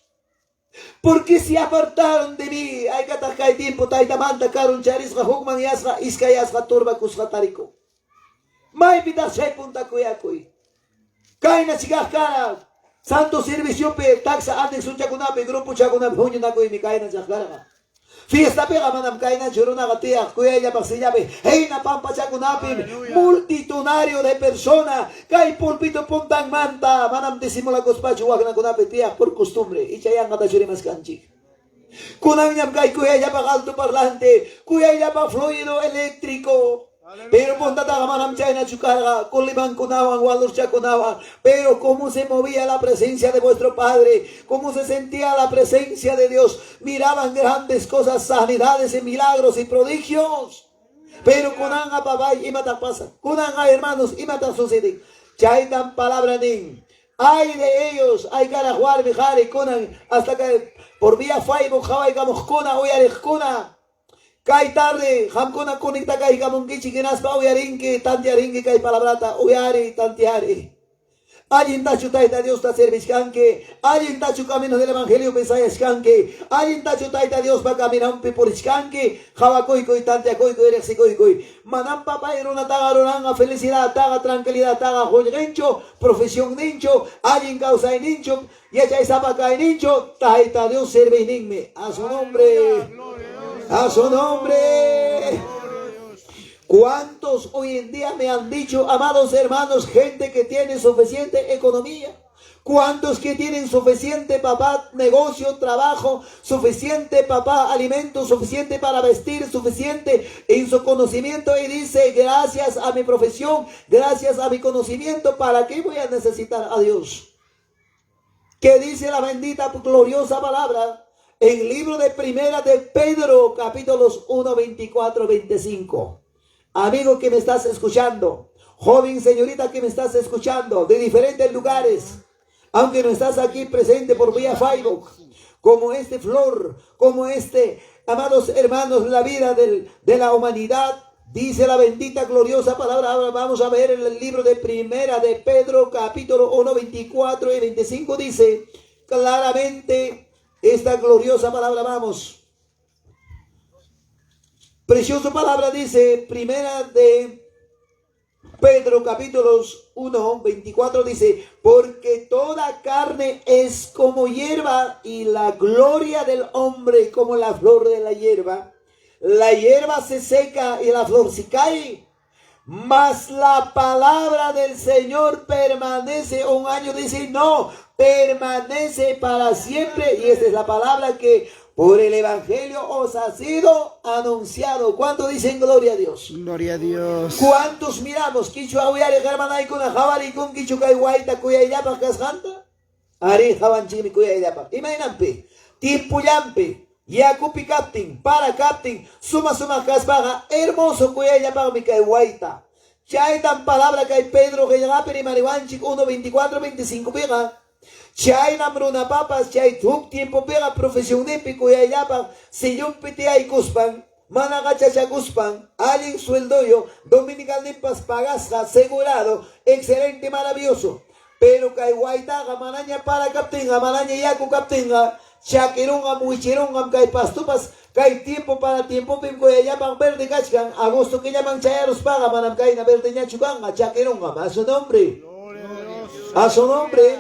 porque se apartaron de mí. Hay que atacar tiempo taita manta karun charis hukman yasra iskayasra turba kusratariko. May pita shay punta kuyakuy. Kay na sigakara. Santo servicio pe taxa antes un chakunape grupo chakunape hunyo na kuy mi kay na sigakara. Fiesta pe kamanam kay na churuna katiyak kuya ya paksiyape. Hey na pampa chakunapin multitudario de persona. Kay pulpito puntang manta. Manam disimula kuspacho wag na kunape tiyak por costumbre. Ichayang kata churimas kanchi. Kunang nyam kay kuya ya pa alto parlante. Kuya ya pa fluido eléctrico. Pero punta manam chayna chukarga, coliban kunawan, walur chakunawan. Pero cómo se movía la presencia de vuestro Padre, cómo se sentía la presencia de Dios. Miraban grandes cosas, sanidades y milagros y prodigios. Pero kunanga papay y mata pasa, kunanga hermanos y mata sucede. Chaytan palabra nin. Ay de ellos, ay carajuar, mijari, kunan, hasta que por vía Facebook, jawai gamos kuna, oyarij kuna. Kay tarde, hamkuna kunita kay kamungichi kinas pa uyarinki, tantiarinki kay palabrata, uyari, tantiari. Allin tachu taita Dios ta serviscanque, allin tachu camino del evangelio pensayascanque, allin tachu taita Dios pa caminar por iscanque, jabacoico y tantiacoico y rexicoico. Manam papá era una taga felicidad, taga tranquilidad, taga joyencho, profesión nincho, allin causa en nincho, y ella esa paca en nincho, taita Dios serve inigme, a su nombre. A su nombre. ¿Cuántos hoy en día me han dicho, amados hermanos, gente que tiene suficiente economía? ¿Cuántos que tienen suficiente, papá, negocio, trabajo, suficiente, papá, alimento, suficiente para vestir, suficiente en su conocimiento? Y dice, gracias a mi profesión, gracias a mi conocimiento, ¿para qué voy a necesitar a Dios? ¿Qué dice la bendita, gloriosa palabra? En el libro de Primera de Pedro, capítulos 1, 24, 25. Amigo que me estás escuchando, joven señorita que me estás escuchando, de diferentes lugares, aunque no estás aquí presente por vía Facebook, como este flor, como este, amados hermanos, la vida de la humanidad, dice la bendita, gloriosa palabra. Ahora vamos a ver en el libro de Primera de Pedro, capítulo 1, 24 y 25, dice claramente esta gloriosa palabra, vamos. Preciosa palabra dice, Primera de Pedro, capítulos 1, 24, dice, porque toda carne es como hierba y la gloria del hombre como la flor de la hierba. La hierba se seca y la flor se cae, mas la palabra del Señor permanece un año. Dice, no, permanece para siempre. Y esta es la palabra que por el Evangelio os ha sido anunciado. ¿Cuántos dicen gloria a Dios? Gloria a Dios. ¿Cuántos miramos? Kichu auyare hermanay kuna jawari kun kichu kay waita kuya yapa kasganta. Ari jawan chimi kuya yapa. Imainampe, timpuyampe, yakupi captain, para captain, suma kaspaga, hermoso kuya yapa mi kay waita. Chay tan palabra kay Pedro que llega peri mariwanchik 1, 24, 25 pega. Chay namruna papas, chay tuk tiempo pega profesión de pico y yapa, si yo pite ay cuspan. Managachacha Guspan, alguien sueldo yo, dominical nimpas pagasca, asegurado, excelente, maravilloso. Pero que guaitaga, maraña para captinga, maraña yaku captinga, Shakirungam, Wichirungam, Kai Pastupas, Kai tiempo para tiempo, Pim Goyaban Verde Gachgan, agosto que llaman Chayaros Paga, Manam Kaina Verde Ñachuganga, Shakirungam, a su nombre. A su nombre.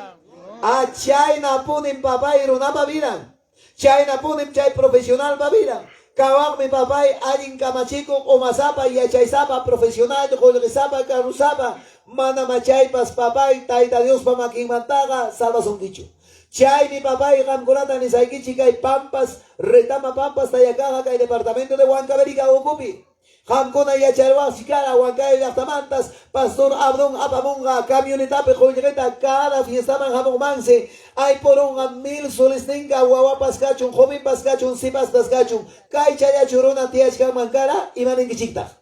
A China Punim Papá y Runapa Viran. China Punim Chay profesional Baviran. Kawak mi papá, alguien Kamachico, o Masapa y Achaizapa profesional, Jolresapa, Carusapa, Manamachaipas, papá y Taita Dios Pamakin Mantaga, salvas un dicho. Chay mi papá y Ramcolata ni Saikichica y Pampas, Retama Pampas, Tayacaja, y departamento de Huancaverica, Ocupi. Hamkona y Acharwa, Sicara, Huancay de Atamantas, Pastor Abdón, Apamonga, Camioneta, Pejoyeta, cada fiesta man Jamomanse, hay por un 1000 soles tenga, Guagua Pascachun, Joven Pascachun, Sipas Pascachun, Kai Chaya Churona, Tiachka Mancara, y Maningichita.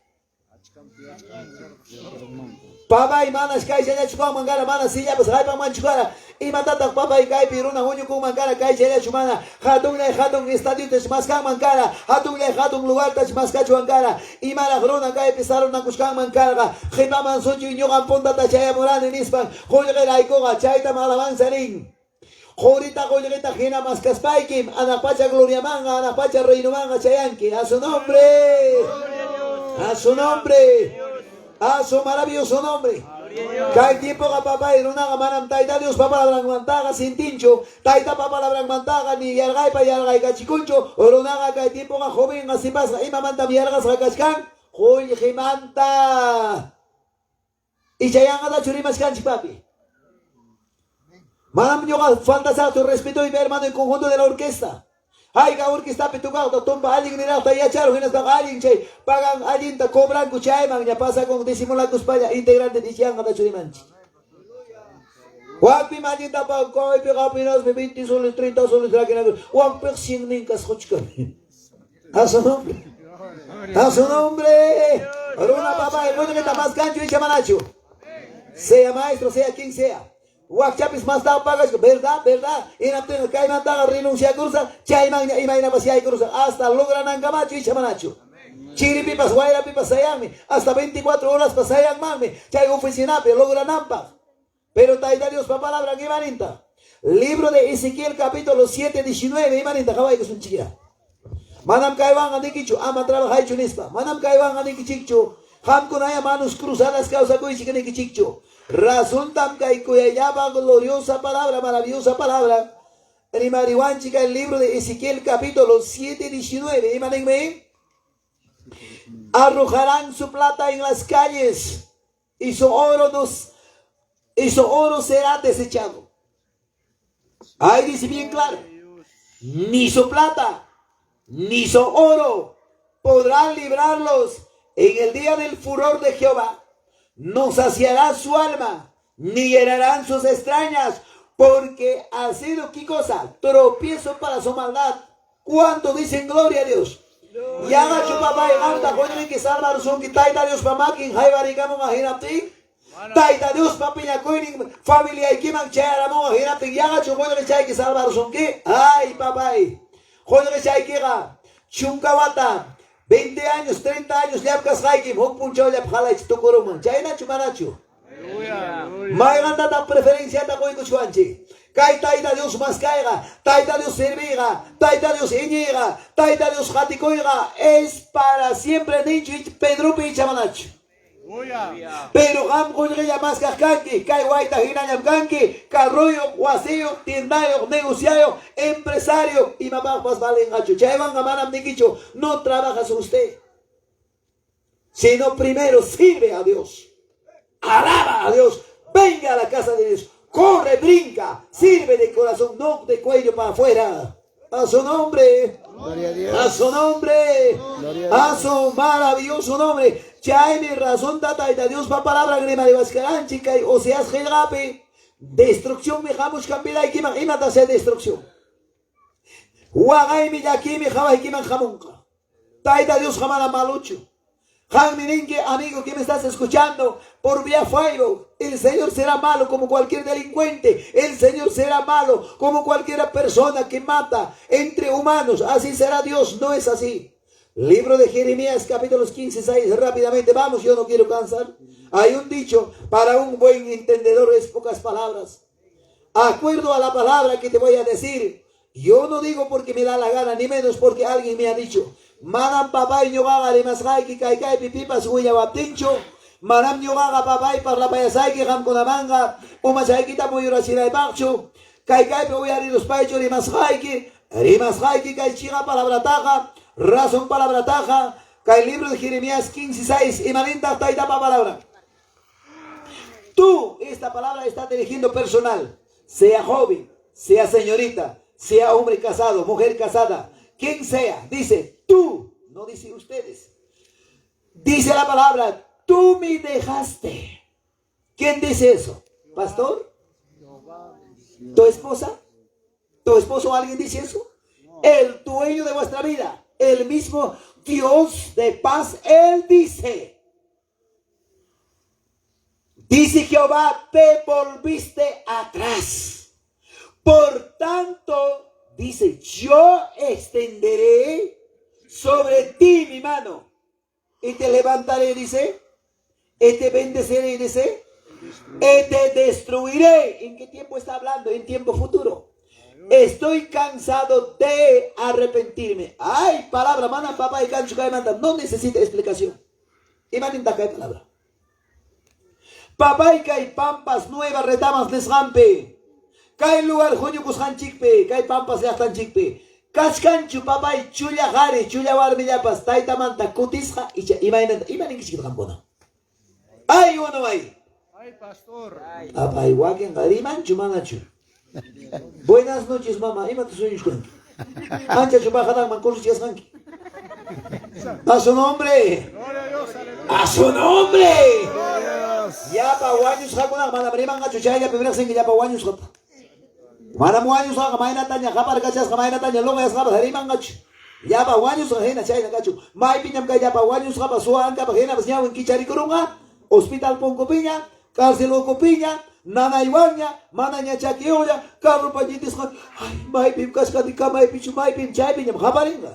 Papa y manas, Kai Chaya Chukua Mangara, Mana, Silla, pues Raipa Manchukara, y Matata, Papa y Kai Piruna, Uño con Mangara, Kai Chaya Chumana, Hatun, Estadio Tachmascan Mancara, Hatun, lugar Tachmascachu Mangara, y Malagrona, Kai Pisaron, Nakuskan Mancara, Jimaman Sochi, Yogan Ponta, Tachaya Moran, en Ispan, Jorge Raikoga, Chaita Malaban Sarin. Jorita Goyeta Gena Mascaspaikim, Anapacha Gloria Manga, Anapacha Reino Manga Chayanqui, a su nombre, a su nombre, a su maravilloso nombre. Cae tiempo a papá y Runaga Manam Taita Dios Papa la Branmantaga sin tincho, Taita Papa la Branmantaga ni Yargai pa Yargai Cachicuncho, Runaga cae tiempo a joven así pasa, y mamanta Yargas Rakashkan, Joy Jimanta. Y Chayanga da Churimas Canchi papi. Madame Yoga, fantasía, tu respeto y ver, hermano, en conjunto de la orquesta. Ay, la orquesta petucado, tomba alguien, mira, está ya charo, vienes para alguien, che, pagan alguien, te cobran, cuchay, man, ya pasa con disimulando España, integrante de Chianga, de Churimanchi. Juan Pimañin, tapa, coi, pega, pinas, 20 soles, 30 soles, la que no, Juan Persin, Ninkas, Hochkan. A su nombre. A su nombre. Aruna, papá, el bueno que está más gancho y chamanacho. Sea maestro, sea quien sea. Wakchapis más da pagas, verdad, y no tengo que mandar a renunciar a cursa, chayman y maina pasia y cursa, hasta logran angamacho y chamanacho. Chiripipas, guayrapipas, sayame, hasta 24 horas pasayan mame, chay oficinape, logran nampa. Pero taita Dios pa palabra que maninta. Libro de Ezequiel capítulo 7, 19, y maninta, cabay que es un chiquilla. Manam kaiwan andikichu, ama trabaja hecho nispa, manam kaiwan andikichichu, ham kunaya manos cruzadas causa kuichikichichu. Razón tam llama gloriosa palabra, maravillosa palabra. Rimarihuanchica, el libro de Ezequiel capítulo 7, 19. Imagínense. Arrojarán su plata en las calles y su oro será desechado. Ahí dice bien claro. Ni su plata, ni su oro podrán librarlos en el día del furor de Jehová. No saciará su alma, ni llenarán sus extrañas, porque ha sido, ¿qué cosa? Tropiezo para su maldad. ¿Cuánto dicen gloria a Dios? Y haga su papá y alta, coño, que salva a son que taita Dios para makin, jaibaricamo, imagínate. Taita Dios papi, ya coño, familia y kiman, chayaramo, imagínate. Y haga su coño, que salva a son que, ay, papá, coño, que chay que ga, chunkawata. 20 años, 30 años, Yapkas Haikim, Hokpuncho, Yaphalach, Tokuruman, Chayna Chumanacho. Maiganda da preferencia da Goico Chuanchi. Kai Taita Dios Mascaiga, Taita Dios Serviga, Taita Dios Iñiga, Taita Dios Jaticoiga, es para siempre dicho Pedro Pichamanacho. Pero ham Goya Mascacanqui, Kai Guaita Hinayam Kanki, Carroyo, Guasillo, Tiendayo, Negociayo, Empresario y mamá más valen gacho. Chayvan Gamanam Nikicho, no trabajas usted, sino primero sirve a Dios, alaba a Dios, venga a la casa de Dios, corre, brinca, sirve de corazón, no de cuello para afuera. A su nombre, a su nombre, a su maravilloso nombre. Chay mi razón tata y Dios pa palabra grima de Vascaran chica y o seas gelape. Destrucción me jamás cambia y que imata sea destrucción. Huagay mi yaki mi java y que man jamunca. Taita Dios jamana malucho. Mininque, amigo que me estás escuchando por vía Facebook, el Señor será malo como cualquier delincuente, el Señor será malo como cualquier persona que mata entre humanos, así será Dios, no es así. Libro de Jeremías capítulos 15, 6, rápidamente vamos, yo no quiero cansar. Hay un dicho, para un buen entendedor es pocas palabras. Acuerdo a la palabra que te voy a decir, Yo no digo porque me da la gana, ni menos porque alguien me ha dicho. Manam papay ñogaga rimasqay ki kaikai pipipas huya baptincho. Manam ñogaga papay parla payasay ki hamkunamanga. Umasay kita muyurasiray bakcho. Kaikai huyari los paicho rimasqay ki kaichiga palabrataja. Razón palabrataja. Kai libro de Jeremías 15:6. Imaninta taita palabra. Tú, esta palabra está dirigiendo personal. Sea joven, sea señorita, sea hombre casado, mujer casada, quien sea, dice tú, no dice ustedes. Dice la palabra, tú me dejaste. ¿Quién dice eso? ¿Pastor? ¿Tu esposa? ¿Tu esposo o alguien dice eso? El dueño de vuestra vida, el mismo Dios de paz, Él dice. Dice Jehová, te volviste atrás. Por tanto, dice, yo extenderé sobre ti mi mano y te levantaré, dice, y te bendeceré, dice, y te destruiré. ¿En qué tiempo está hablando? En tiempo futuro. Estoy cansado de arrepentirme. Ay, palabra, mana, papá y cancho, no necesita explicación. Y maninta cae palabra. Papá y cae pampas nuevas, retamas desgampe. Kay lugar huñukus hanchikpe, kay pampas llaqtan chikpe. Kashkanchu papay chulla gari, chulla warmillapas, tayta manta kutisqa, imaninkichikta kampuna. Ay, uno ay. Ay, pastor. Papay wakin garimanchu manachu. Buenas noches, mamá. Ima tu sueños con. Ancha chupajadan man cursos yashanki. A su nombre. Gloria a Dios, aleluya. A su nombre. Gloria a Dios. Ya pa guanyos hakuna, mana primanga chuchaya, primera sengi ya pa guanyos hapa. Mana muanyos ha kamay na tanya kapar kachas kamay na tanya longa yasqapa hariman gachu. Ya pa wanyos ha hena chay na gachu. May piñam kay ya pa wanyos ha pa suan ka pa hena pas nyawen kichari kurunga. Hospital Ponco Piña, cárcel Oco Piña, Nana Iwaña, Mana Ñachakioya, Carlos Pañitis, ay, may pim kaskatika, may pichu, may pim chay piñam kaparinga.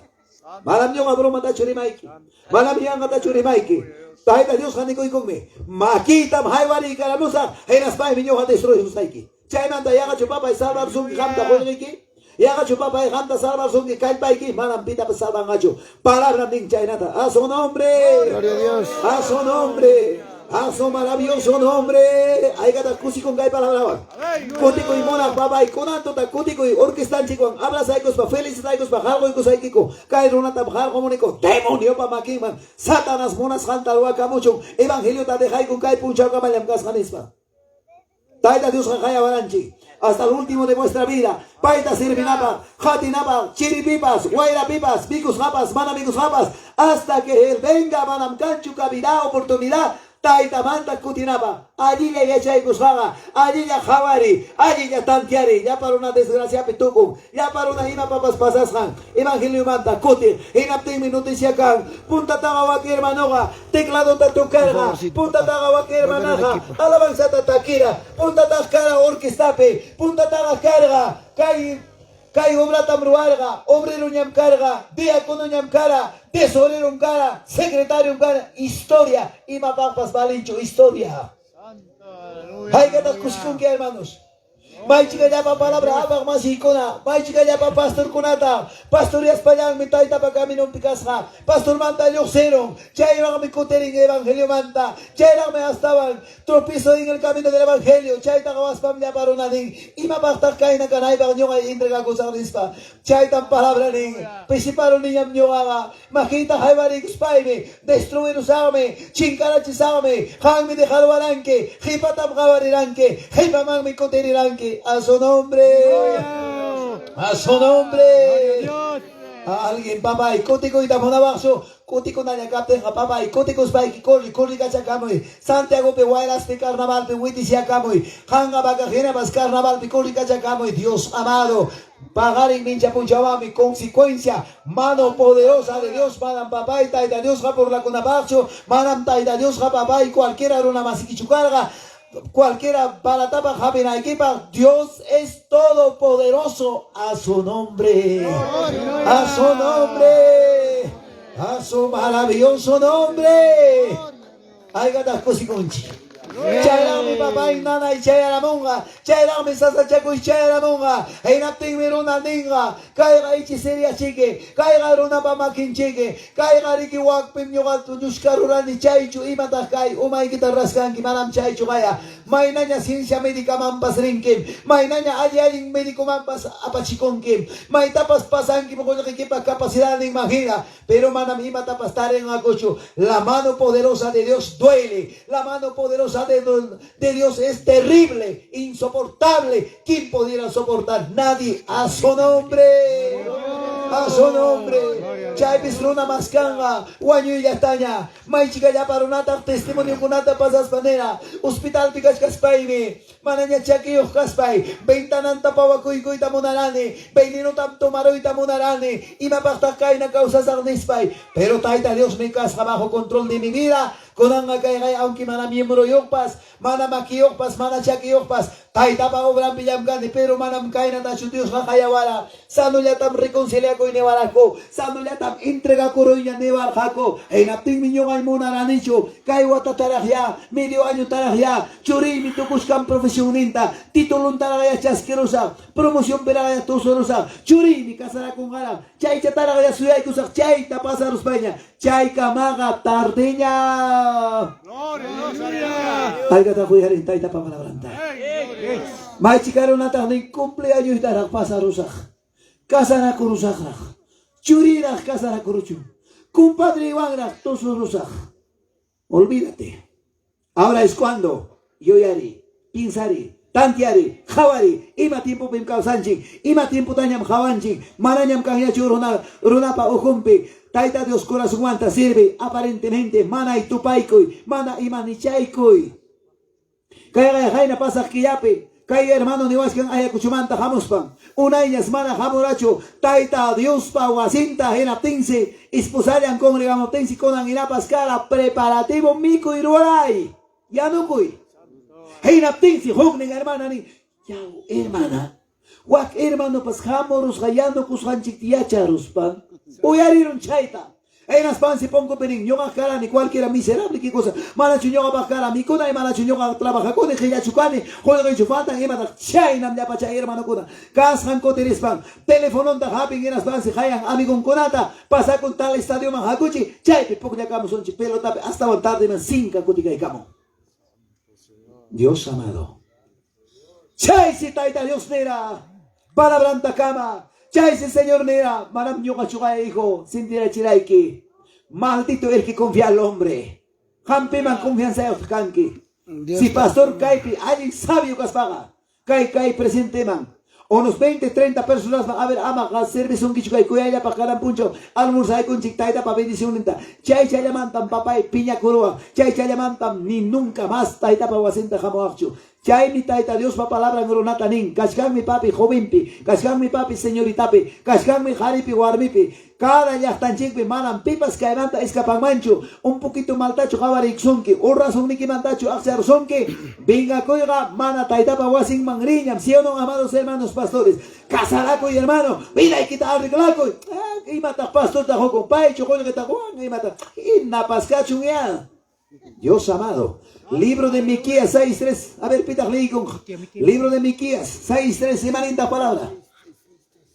Malam nyo nga broma ta churimaiki. Malam nyo nga ta churimaiki. Tahita Dios haniko ikongme. Makita mahaiwari karamusa, henas pay minyo ha destroy husaiki. Chayman yaga chupapa y salvar sungi hamta jueguiki. Yaga chupapa y hamta salvar sungi kalpaiki. Manam pita pa salvan gacho. Palabra ning chaynata. A su nombre. Gloria a Dios. A su nombre. A su maravilloso nombre. Ay gata kusi con gay palabra. Kutiko y mona baba y konanto ta kutiko y orquestan chico. Habla saicos pa felices saicos pa jalgo y cosaikiko. Kai runata pa jalgo monico. Demonio pa makiman. Satanas monas jantalua camucho. Evangelio ta dejai con kai puncha kamayam kasjanispa. Taita Dios Jajaya Baranchi, hasta el último de vuestra vida. Paita Sirvinapa, Jatinapa, Chiripipas, Guairapipas, Vicus Japas, Manamicus Japas, hasta que Él venga, Manamcanchu, cavidad, oportunidad. Taita Manta Kutinapa, allí ya Yachaikus Jaga, allí ya Javari, allí ya Tantiari, ya para una desgracia Pitukum, ya para una hima papas pasasjan, Evangelio Manta, Kuti, inapting minutos kan, punta tagawaki hermanoga, teclado tatucarga, punta tagawaki hermanaja, alabanza tatakira, punta tascara orquestape, punta tagacarga, Kai obra tamruarga, obrero ñam carga, diácono ñam cara, tesorero un cara, secretario un cara, historia, y mapapas valincho, historia. Hay que dar cusión que hermanos. May chica ya pa palabra abang masikona, may chica ya pa pastor kunata, pastor yaspayang mitay tapa kami nung pikasha, pastor manta yoxero, chay lang mi kutering evangelio manta, chay lang may astawan, tropizo en el camino del evangelio, chay tagawas pamilya parunaning, imapaktak kayo na kanay bang nyo kay entrega ko sa rispa, chay tang palabra ning, pisiparo ninyam nyo nga, makita hay varikus paime, destruir usame, chingkara chisame, hang mi dejalo walanke, hipatam kawariranke, hipamang mi kuteriranke, a su nombre, a su nombre. Alguien, papá, y cótico y tamonabaxo, cótico naya capten, papá, y cóticos baiki, corri cachacamoy, Santiago pehuaylas de carnaval, pehuitisiacamoy, hanga bagajena pas carnaval, corri cachacamoy, Dios amado. Pagar en Minchapunchawami, consecuencia, mano poderosa de Dios, manam papá y taita Dios por la cunabaxo, manam taita Dios papá y cualquiera era una masiquichucarga. Cualquiera para tapa japina equipa, Dios es todopoderoso, a su nombre, a su nombre, a su maravilloso nombre. Ay gatas cosiconchi. Chayra mi papá y nana y chayra monga. Chayra mi sasa chaco y chayra monga. Einapting miruna ninga. Kaiga ichiseria chique. Kaiga runa pamakin chique. Kaiga riki wakpim yogal tu yushkarurani chaychu imatakay. Umay kita raskan kimanam chaychu kaya. Mainanya ciencia médica mampas rinkim. Mainanya ayaring médico mampas apachikonkim. Maitapas pasankim con equipa capacidad de imagina. Pero manam imatapas taren agocho. La mano poderosa de Dios duele. La mano poderosa de Dios es terrible, insoportable. ¿Quién pudiera soportar? Nadie. A su nombre. A su nombre. Chay pistruna mascanga. Guaño y yastaña. May chica ya para unata testimonio kunata pasas panera. Hospital pikas kaspaime. Mananya chakio kaspay. Ventananta pawakuy tamunarane. Venino tam tomaroy tamunarane. Y mapaktakay na causas arnispay. Pero taita Dios me casca bajo control de mi vida. Konanga kay aunque mana miembro yokpas, mana makiyokpas, mana chakiyokpas, taita pa obran piyam gani, pero manam kay na tacho Dios kakayawala. Sano yatam reconcilia ko inewalako, sano yatam entrega ko roya newarhako. Ay napting minyo kay muna ranicho, kay wata tarahya, medio año tarahya, churi mitukuskam profesioninta, titulun tarahya chaskerosa, promoción peraya tosorosa, churi mi kasara kung haram, chay chatarahya suyay kusak, chay tapasa España, chay kamaga tardeña. Alga kuya rin tayo pamalabranta. May chikaro na tayo ng cumpleaños darak pasarusak. Kasana kurusak. Churirak kasana kuruchu. Kumpadre wangrak tosurusak. Olvídate. Ahora es cuando yo yari, pinsari, tantiari, jawari, ima tiempo pim kausanchik, ima tiempo tanyam jawanchik, mananyam kanya churuna, runapa okumpi. Taita Dios corazón guanta sirve aparentemente mana y tupaikoy, mana y manichaikoy. Kaya jaina pasa kiyape, kaya hermano ni waskan aya kuchumanta jamuspan. Una ellas mana jamoracho, taita Dios pa wasinta henaptinse, esposayan congregamotensi konan inapascara preparativo miko iruaray. Ya no kuy. Henaptinsi hognen hermana ni, yao hermana. Wak hermano pas jamorus gayando kushanchik tiacharus pan. Uyariron chaita. En las pan se pongo penin. Yo cara ni cualquiera miserable qué cosa. Mana chuñoga bakara mi kuna y mana chuñoga trabaja con el ya chukane. Joder que chufatan y mata chaina ya pacha hermano kuna. Kashan koteris pan. Telefonon da happy en las pan se hayan amigo konata. Pasa con tal estadio mahakuchi. Chai poco ya camo son pelota hasta la tarde man cinca kutika y camo. Dios amado. Chai si taita Dios nera. Palabranta cama. Chay ese señor nera, manam yoga chuga hijo, sin tira chiraiki. Maldito el que confía al hombre. Jampeman confianza en kanki. Si pastor Caipi, alguien sabio que paga. Kai presente man. Unos 20, 30 personas van a ver ama servicio un kichukai kuyaya para cada puncho. Almurzai con chictaita para bendición linda. Chay llamantan papay piña coroa. Chay llamantan ni nunca más taita para wasinta jamoachu. Chay mi taita Dios pa palabra ngronata nin. Kashkan mi papi jovenpi. Kashkan mi papi señoritapi. Kashkan mi jaripi warmipi. Cada yachtanchikpi manan pipas kaimanta escapan mancho. Un poquito maltacho jabarik sonki. Un razón niki mantacho aksar sonki. Venga koiga mana taita pa wasin mangriñam. ¿Sí o no, amados hermanos pastores? Casaraco y hermano. Mira y quita arreglaco. Y mata pastor tajo con pai. Chocoyo que tajuan. Y mata. Y napascacho ya. Dios amado. Libro de Miquías 6.3. A ver, pita, leí con. Libro de Miquías 6.3. Semanita palabra.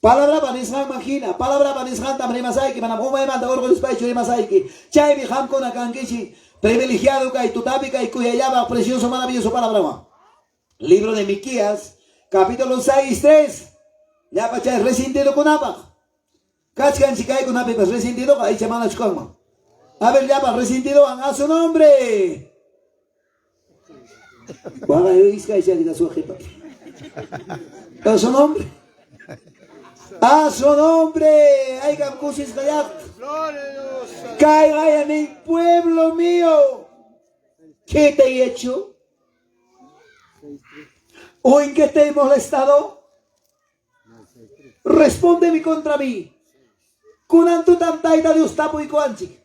Palabra panishan magina. Palabra panishan tamre masaiki. Manam huma emanda orgo despacho de masaiki. Chay mi ham con akankichi. Privilegiado kai tutapica y cuyayaba. Precioso, maravilloso palabra. Libro de Miquías. Capítulo 6.3. Ya pachay resentido con apa. Kachkan chikai con apa. Resentido. Ahí chamana chukama. A ver, ya pa resentido. A su nombre. Para yo isca y se diga su jefa. A su nombre. A su nombre. Hay camcusis gallat. Caiga en el pueblo mío. ¿Qué te he hecho? ¿O en qué te he molestado? Respóndeme contra mí. Kunantu tamtaita Dios tapo y coanchi.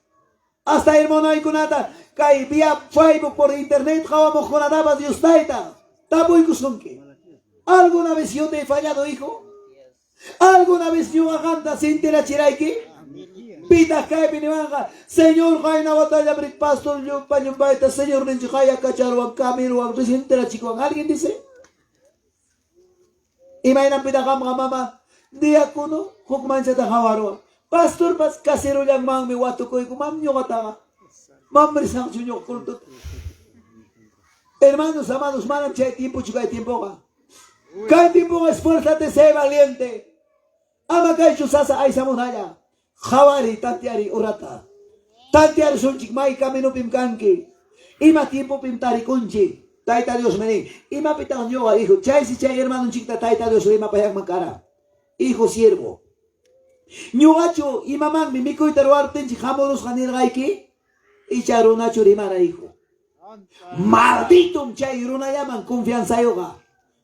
Hasta el mono y kunata. Kai vía Facebook por internet. Jabamos con adabas Dios taita. Tapo y kusonke. ¿Alguna vez yo te he fallado, hijo? ¿Alguna vez yo aganta sin tela chiraiki? Pita kay pinimanga. Señor, kay na batalla brit pastor yo panyumbaita. Señor, ninyo kaya kacharuang kamiruang resintera chikuang. Alguien dice? Imay nang pinakam mga mama. Di ako no. Hukman sa takawaro. Pastor, pas kasiro lang mang miwato ko. Kumam nyo katanga. Mamrisang sunyo kultot. Hermanos, amados, manan chay tiempo chukay tiempo ka. Kay tiempo ka, esfuérzate, sé valiente. Ama kay chusasa ay sa munaya. Hawari, tantiari, urata. Tantiari sunchik may kamino pimkanki. Ima tiempo pimtari kunchi. Taita Dios meni. Ima pitang nyo ka, hijo. Chay si chay hermano chikta, taita Dios lima payang magkara. Hijo siervo. Nyo gacho, imamang mimikoy taruarten si hamoros kanirgayki. Icharo nacho rimara, hijo. Malditum chay runayaman confianza yoga.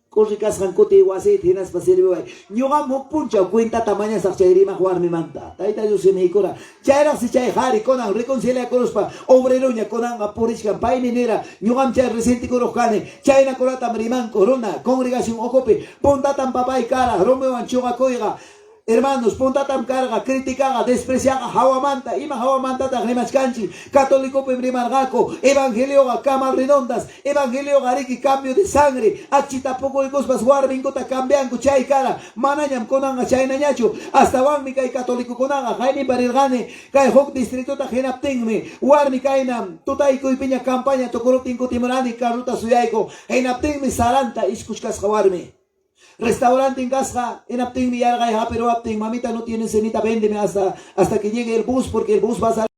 Kurrikas kan kuti wasi tinas pasirbi way. Nyoga mukpuncha cuenta tamaña sa chay rima juar mi manta. Taita Dios se me ikora. Chay si chay hari konan reconcilia korospa obrero nya konan apurish kan pai minera. Nyogam chay resenti korokane. Chay na korata mariman corona congregación ocope. Ponta tan papay cara Romeo anchoga koiga. Hermanos, ponta tam carga, criticaga, despreciaga, hawamanta, ima hawamanta ta remachkanchi, católico pemrimargaco, evangelio ga camas redondas, evangelio gariki, cambio de sangre, achita poco y cosas guarbinco ta cambian chay cara, manayam konanga chay nañacho, hasta wangmi kai católico konanga, jaini parirgane, kai hok distrito ta genaptingme, warmi kainam, tutaiko y piña campaña, tokorotinko timorani, karuta suyaiko, genaptingme saranta, iskushkas jawarme. Restaurante en casa, en Apting, pero Apting, mamita no tiene cenita, véndeme hasta que llegue el bus, porque el bus va a salir.